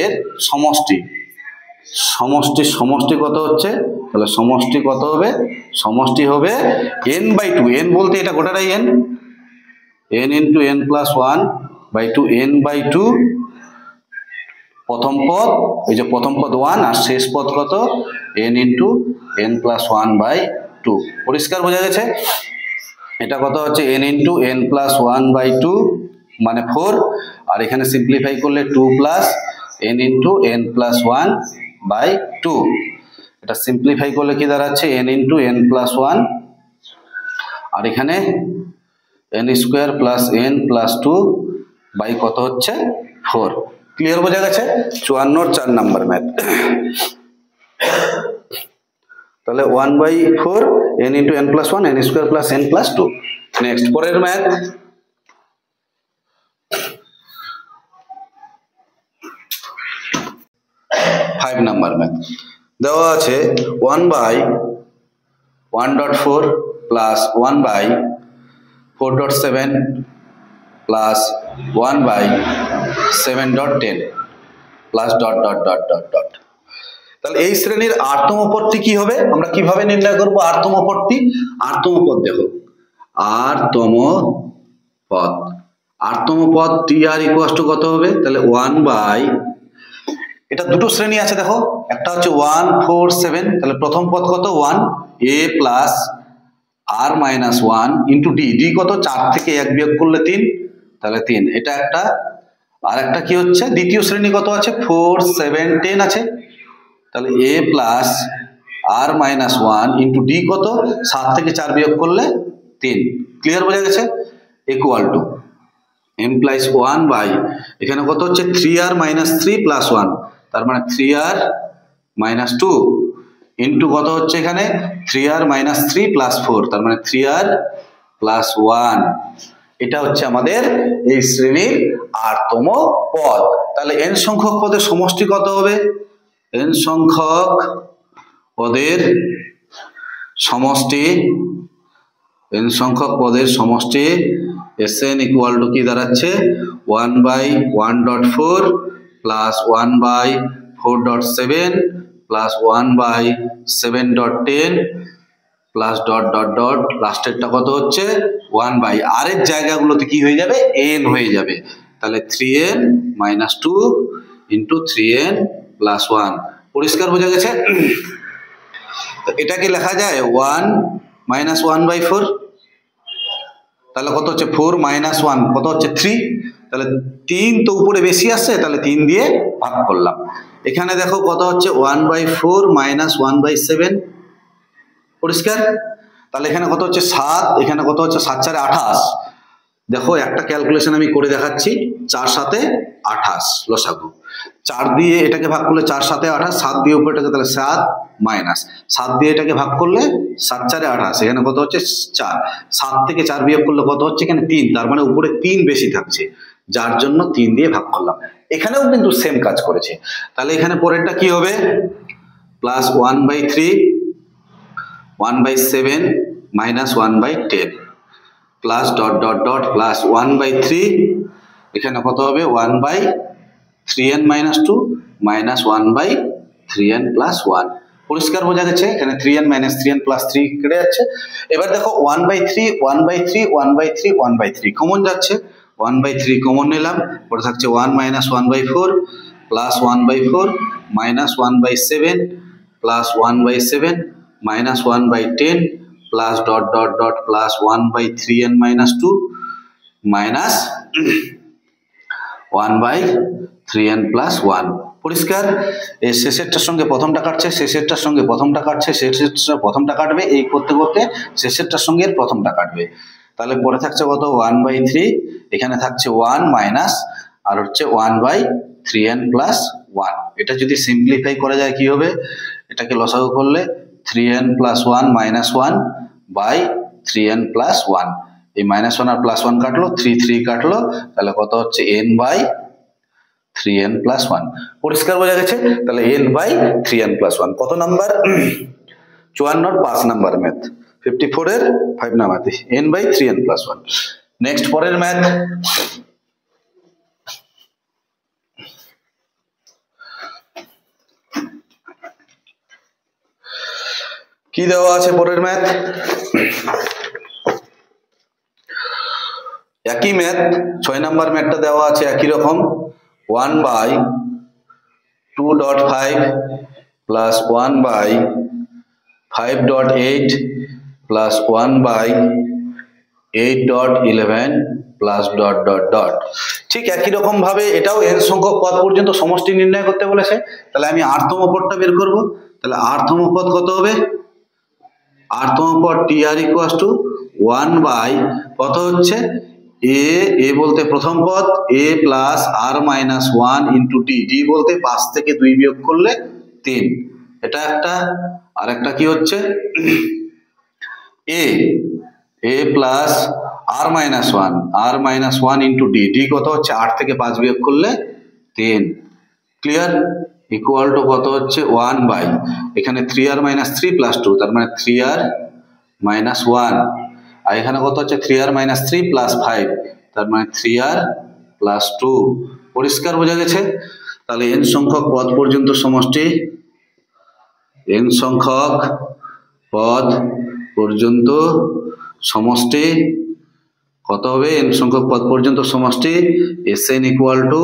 এর সমষ্টি কত হচ্ছে? তাহলে সমষ্টি কত হবে? সমষ্টি হবে n বাই 2। n বলতে এটা গোটাটাই n, n into n plus 1 by 2, n by 2 প্রথম পদ, এই যে প্রথম পদ 1 আর শেষ পদ কত? n into n plus 1 by 2। পরিষ্কার বোঝা গেছে? এটা কত হচ্ছে? n into n plus 1 by 2 মানে 4, আর এখানে সিম্পলিফাই করলে 2 plus n into n plus 1 by 2। এটা সিম্পলিফাই করলে কি দাঁড়াচ্ছে? n ইন্টু n প্লাস 1, আর এখানে n square plus n plus 2 by কত হচ্ছে? 4। ক্লিয়ার বোঝা গেছে? 54 4 নাম্বার ম্যাথ। তাহলে 1/4 n into n plus 1, n square plus n plus 2। Next পরের ম্যাথ। 5 নাম্বার ম্যাথ দেওয়া আছে 1/1.4 plus 1/4.7 plus 1/7.10 plus dot dot dot dot dot. তাহলে এই শ্রেণীর আরতম পদটি কি হবে, আমরা কিভাবে নির্ণয় করব আরতম পদটি? আরতম পদ দেখো, আরতম পদ, আরতম পদ tr ইকুয়াল টু কত হবে? তাহলে 1 এটা দুটো শ্রেণী আছে দেখো, একটা হচ্ছে 1 4 7, তাহলে প্রথম পদ কত 1 a plus r minus 1 into d, d কত 4 থেকে 1 বিয়োগ করলে 3, তাহলে 3, এটা একটা। আর একটা কি হচ্ছে দ্বিতীয় শ্রেণী কত আছে 4 7 10 আছে, তাহলে a plus r minus 1 into d কত 7 থেকে 4 বিয়োগ করলে 3। ক্লিয়ার, বোঝা গেছে? ইকুয়াল টু এমপ্লাইজ 1 এখানে কত হচ্ছে 3r মাইনাস 3 প্লাস 1, তার মানে 3r মাইনাস 2 ইন্টু কত হচ্ছে এখানে 3r মাইনাস 3 প্লাস 4, তার মানে 3r প্লাস 1। এটা হচ্ছে আমাদের এই শ্রেণীর আরতম পদ। তাহলে n সংখ্যক পদের সমষ্টি কত হবে? n সংখ্যক পদের সমষ্টি, n সংখ্যক পদের সমষ্টি Sn ইকুয়াল টু কি দাঁড়াচ্ছে 1/1.4 plus 1/4.7 plus 1/7.10 plus dot dot dot, লাস্টেরটা কত হচ্ছে 1 আর এর জায়গাগুলোতে কি হয়ে যাবে n হয়ে যাবে, তাহলে 3n minus 2 into 3n plus 1। পরিষ্কার, বোঝা গেছে? এটাকে লেখা যায় 1 মাইনাস 1/4, তাহলে কত হচ্ছে 4 মাইনাস 1 কত হচ্ছে 3, তাহলে 3 তো উপরে বেশি আসছে, তাহলে 3 দিয়ে ভাগ করলাম। এখানে দেখো কত হচ্ছে 1/4 মাইনাস 1/7, পরিষ্কার? তাহলে এখানে কত হচ্ছে 7, এখানে কত হচ্ছে 7 4 28। দেখো একটা ক্যালকুলেশন আমি করে দেখাচ্ছি, 4 7 28 লসাগু, 4 দিয়ে এটাকে ভাগ করলে 4 7 28, 7 দিয়ে উপরেটাকে তাহলে 7 মাইনাস 7 দিয়ে এটাকে ভাগ করলে 7 4 28, এখানে কত হচ্ছে 4, 7 থেকে 4 বিয়োগ করলে কত হচ্ছে এখানে 3, তার মানে উপরে 3 বেশি থাকছে, যার জন্য 3 দিয়ে ভাগ করলাম। এখানেও কিন্তু সেম কাজ করেছে। তাহলে এখানে পরেরটা কি হবে plus 1/3 1/7 minus 1/10 plus dot dot dot plus 1/3, এখানে কত হবে 1/3n minus 2 minus 1/3n plus 1। পরিষ্কার, বোঝা গেছে? এখানে 3n মাইনাস 3n প্লাস 3 কেটে যাচ্ছে। এবার দেখো 1/3 1/3 1/3 1/3 কমন যাচ্ছে, 1/3 কমন নিলাম, পরে থাকছে 1 minus 1/4 plus 1/4 minus 1/7 plus 1/7 minus 1/10 plus dot dot dot plus 1/3n minus 2 minus 1/3n plus 1। পরিষ্কার? এই শেষেরটার সঙ্গে প্রথমটা কাটছে, শেষেরটার সঙ্গে প্রথমটা কাটছে, শেষেরটা প্রথমটা কাটবে, এই করতে করতে শেষেরটার সঙ্গে প্রথমটা কাটবে। তাহলে পরে থাকছে কত 1/3, এখানে থাকছে 1 মাইনাস আর হচ্ছে 1/3n প্লাস 1। এটা যদি সিম্পলিফাই করা যায় কি হবে, এটাকে লসাগু করলে 3n plus 1 minus 1 by 3n plus 1, এই মাইনাস 1 আর প্লাস 1 কাটলো, 3 3 কাটলো, তাহলে কত হচ্ছে n বাই 3n প্লাস 1। পরিষ্কার, বোঝা গেছে? তাহলে n বাই 3n প্লাস 1 কত নাম্বার 54 5 নাম্বার ম্যাথ, 54 এর 5 number n by 3n plus 1। Next পরের ম্যাথ কি দেওয়া আছে? পরের ম্যাথ একই ম্যাথ, 6 নাম্বার ম্যাথটা দেওয়া আছে একই রকম, 1/2.5 plus 1/5.8 plus 1/8.11 plus dot dot dot. ঠিক একই রকম ভাবে এটাও n সংখ্যক পদ পর্যন্ত সমষ্টি নির্ণয় করতে বলেছে। তাহলে আমি rতম পদটা বের করব। তাহলে rতম পদ কত হবে? rতম পদ tr ইকুয়াল টু 1 কত হচ্ছে a বলতে প্রথম পদ a plus r minus 1 into d, d বলতে 5 থেকে 2 বিয়োগ করলে 3, এটা একটা। আর একটা কি হচ্ছে a plus r minus 1 into d, d কত হচ্ছে 8 থেকে 5 বিয়োগ করলে 3। ক্লিয়ার? ইকুয়াল টু কত হচ্ছে 1 বাই এখানে 3r মাইনাস 3 প্লাস 2 তার মানে 3r মাইনাস 1 আর এখানে কত হচ্ছে 3r মাইনাস 3 প্লাস 5 তার মানে 3r প্লাস 2 পরিষ্কার বোঝা গেছে তাহলে n সংখ্যক পদ পর্যন্ত সমষ্টি n সংখ্যক পদ পর্যন্ত সমষ্টি কত হবে n সংখ্যক পদ পর্যন্ত সমষ্টি Sn ইকুয়াল টু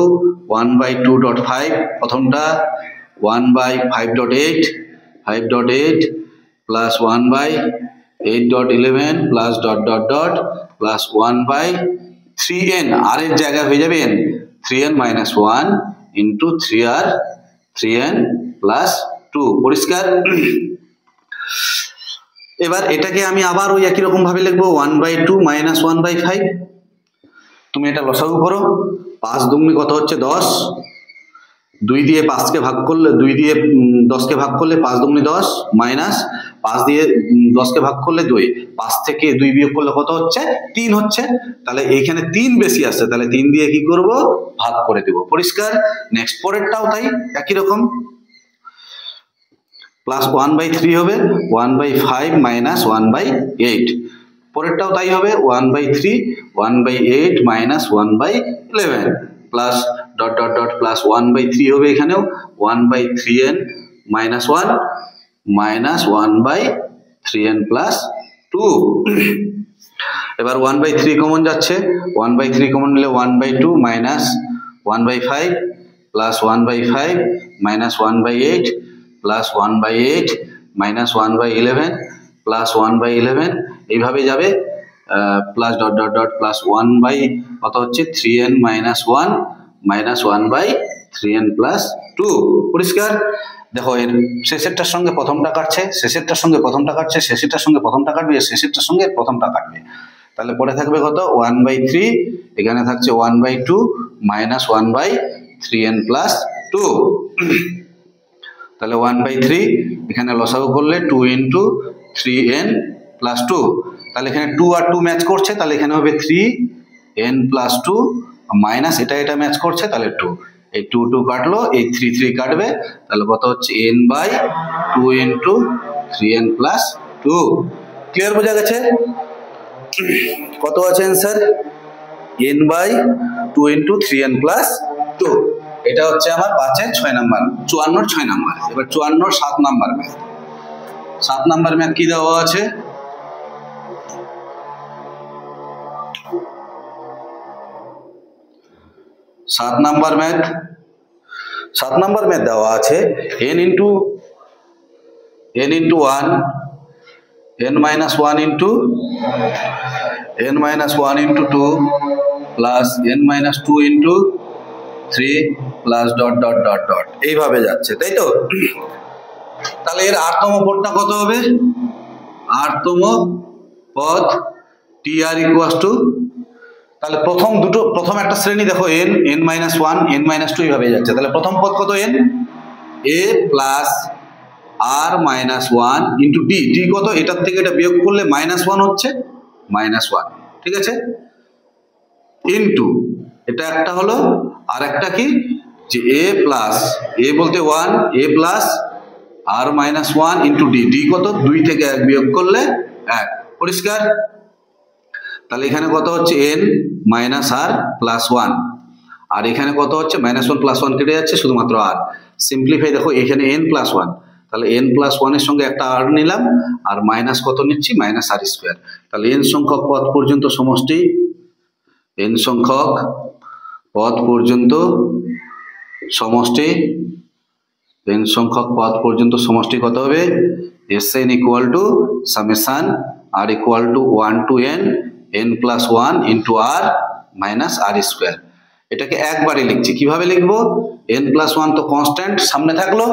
1/2.5 প্রথমটা 1/5.8 5.8 plus 1/8.11 plus dot dot dot plus 1/3n আর এর জায়গায় হয়ে যাবে n 3n minus 1 into 3n plus 2 পরিষ্কার এবার এটাকে আমি আবার ওই একই রকম ভাবে লিখবো 1/2 মাইনাস 1/5 তুমি এটা লসাগু করো 5 দুগুণে কত হচ্ছে 10 2 দিয়ে 5 কে ভাগ করলে 2 দিয়ে 10 কে ভাগ করলে 5 দুগুণে 10 মাইনাস 5 দিয়ে 10 কে ভাগ করলে 2 5 থেকে 2 বিয়োগ করলে কত হচ্ছে 3 হচ্ছে তাহলে এইখানে 3 বেশি আসছে তাহলে 3 দিয়ে কি করব ভাগ করে দেব পরিষ্কার নেক্সট পরেরটাও তাই একই রকম প্লাস 1/3 হবে 1/5 মাইনাস 1/8 পরেরটাও তাই হবে 1/3 1/8 minus 1/11 plus dot dot dot plus 1/3 হবে এখানেও 1/3n minus 1 minus 1/3n plus 2 এবার 1/3 কমন যাচ্ছে 1/3 কমন নিলে 1/2 minus 1/5 plus 1/5 minus 1/8 plus 1/8 minus 1/11 plus 1/11 এইভাবে যাবে plus dot dot dot plus 1 by কত হচ্ছে 3n minus 1 minus 1/3n plus 2 পরিষ্কার দেখো এর শেষেরটার সঙ্গে প্রথমটা কাটছে শেষেরটার সঙ্গে প্রথমটা কাটছে শেষেরটার সঙ্গে প্রথমটা কাটবে শেষেরটার সঙ্গে প্রথমটা কাটবে তাহলে পরে থাকবে কত 1/3 এখানে থাকছে 1/2 মাইনাস 1/3n প্লাস 2 তাহলে 1/3 এখানে লসাগু করলে 2 ইন্টু 3n প্লাস 2 তাহলে এখানে 2 আর 2 ম্যাচ করছে তাহলে এখানে হবে 3n প্লাস 2 মাইনাস এটা ম্যাচ করছে তাহলে 2 এই 2 2 কাটলো এই 3 3 কাটবে তাহলে কত হচ্ছে n by 2 into 3n plus 2 clear বোঝা গেছে কত আছে answer n by 2 into 3n plus 2 এটা হচ্ছে আমার 5 এর 6 নাম্বার 54 এর 6 নাম্বার এবার 54 এর 7 নাম্বার ম্যাথ 7 নাম্বার ম্যাথ কি দেওয়া আছে सात नंबर मैथ देवा आछे n into 1 n minus 1 into 2 plus n minus 2 into 3 plus dot dot dot dot এইভাবে যাচ্ছে তাই তো তাহলে এর 8তম পদটা কত হবে 8তম পদ tr তাহলে প্রথম একটা শ্রেণী দেখো n মাইনাস 1 n মাইনাস 2 এইভাবে যাচ্ছে তাহলে প্রথম পদ কত n a plus r minus 1 into d d কত এটার থেকে এটা বিয়োগ করলে মাইনাস 1 হচ্ছে মাইনাস 1 ঠিক আছে ইন্টু এটা একটা হলো আর একটা কি যে a প্লাস a বলতে 1 a plus r minus 1 into d d কত 2 থেকে 1 বিয়োগ করলে 1 পরিষ্কার তাহলে এখানে কত হচ্ছে n মাইনাস r প্লাস 1 আর এখানে কত হচ্ছে মাইনাস 1 প্লাস 1 কেটে যাচ্ছে শুধুমাত্র r সিম্পলিফাই দেখো এখানে n প্লাস 1 তাহলে n প্লাস 1 এর সঙ্গে একটা r নিলাম আর মাইনাস কত নিচ্ছি মাইনাস r স্কয়ার তাহলে n সংখ্যক পদ পর্যন্ত সমষ্টি n সংখ্যক পদ পর্যন্ত সমষ্টি n সংখ্যক পদ পর্যন্ত সমষ্টি কত হবে Sn equal to summation r equal to 1 to n n plus 1 into r minus r square এটাকে একবারে লিখছি কিভাবে লিখবো n প্লাস 1 তো কনস্ট্যান্ট সামনে থাকলো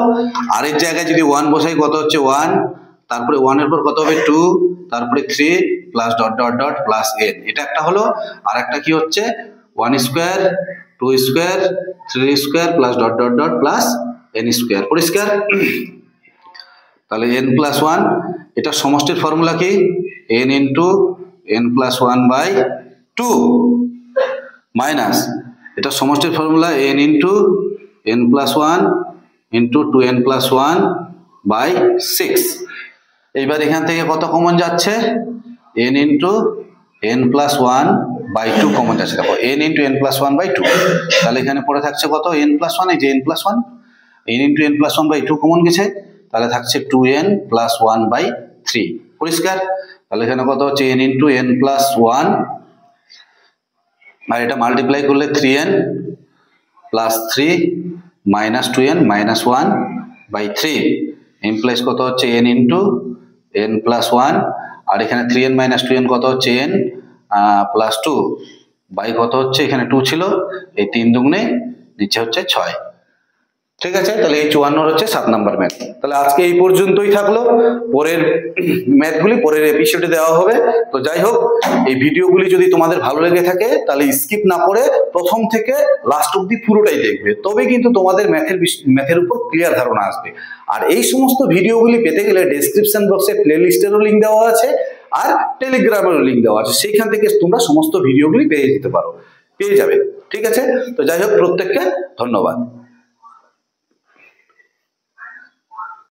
আর এর জায়গায় যদি 1 বসাই কত হচ্ছে 1 তারপরে 1 এর পর কত হবে 2 তারপরে 3 plus dot dot dot plus n এটা একটা হলো আর একটা কি হচ্ছে 1 square 2 square 3 square plus dot dot dot plus n square পরিষ্কার তাহলে n প্লাস 1 এটা সমষ্টির ফর্মুলা কি n into n plus 1 by 2 minus এটা সমষ্টির formula n into n plus 1 into 2n+1/6। এইবার এখান থেকে কত কমন যাচ্ছে, n ইন্টু n+1/2 কমন যাচ্ছে। দেখো n ইন্টু n+1/2, তাহলে এখানে পড়ে থাকছে কত, n+1, এই যে n+1, n into n+1/2 common গেছে, তাহলে থাকছে 2n+1/3। পরিষ্কার? তাহলে এখানে কত হচ্ছে, n ইন্টু n+1, আর এটা মাল্টিপ্লাই করলে 3n plus 3 minus 2n minus 1/3 implies কত হচ্ছে n ইন্টু n+1, আর এখানে 3n মাইনাস 2n কত হচ্ছে n প্লাস 2 বাই কত হচ্ছে, এখানে 2 ছিল, এই 3 দুগুণে নিচে হচ্ছে 6। ঠিক আছে, তাহলে এই 54 হচ্ছে 7 নাম্বার ম্যাথ। তাহলে আজকে এই পর্যন্তই থাকলো, পরের ম্যাথগুলি পরের এপিসোডে দেওয়া হবে। তো যাই হোক, এই ভিডিওগুলি যদি তোমাদের ভালো লেগে থাকে তাহলে স্কিপ না করে প্রথম থেকে লাস্ট অবধি পুরোটাই দেখবে, তবে কিন্তু তোমাদের ম্যাথের উপর ক্লিয়ার ধারণা আসবে। আর এই সমস্ত ভিডিওগুলি পেতে গেলে ডেসক্রিপশন বক্সে প্লেলিস্টেরও লিঙ্ক দেওয়া আছে, আর টেলিগ্রামেরও লিঙ্ক দেওয়া আছে, সেইখান থেকে তোমরা সমস্ত ভিডিওগুলি পেয়ে যাবে। ঠিক আছে, তো যাই হোক, প্রত্যেককে ধন্যবাদ।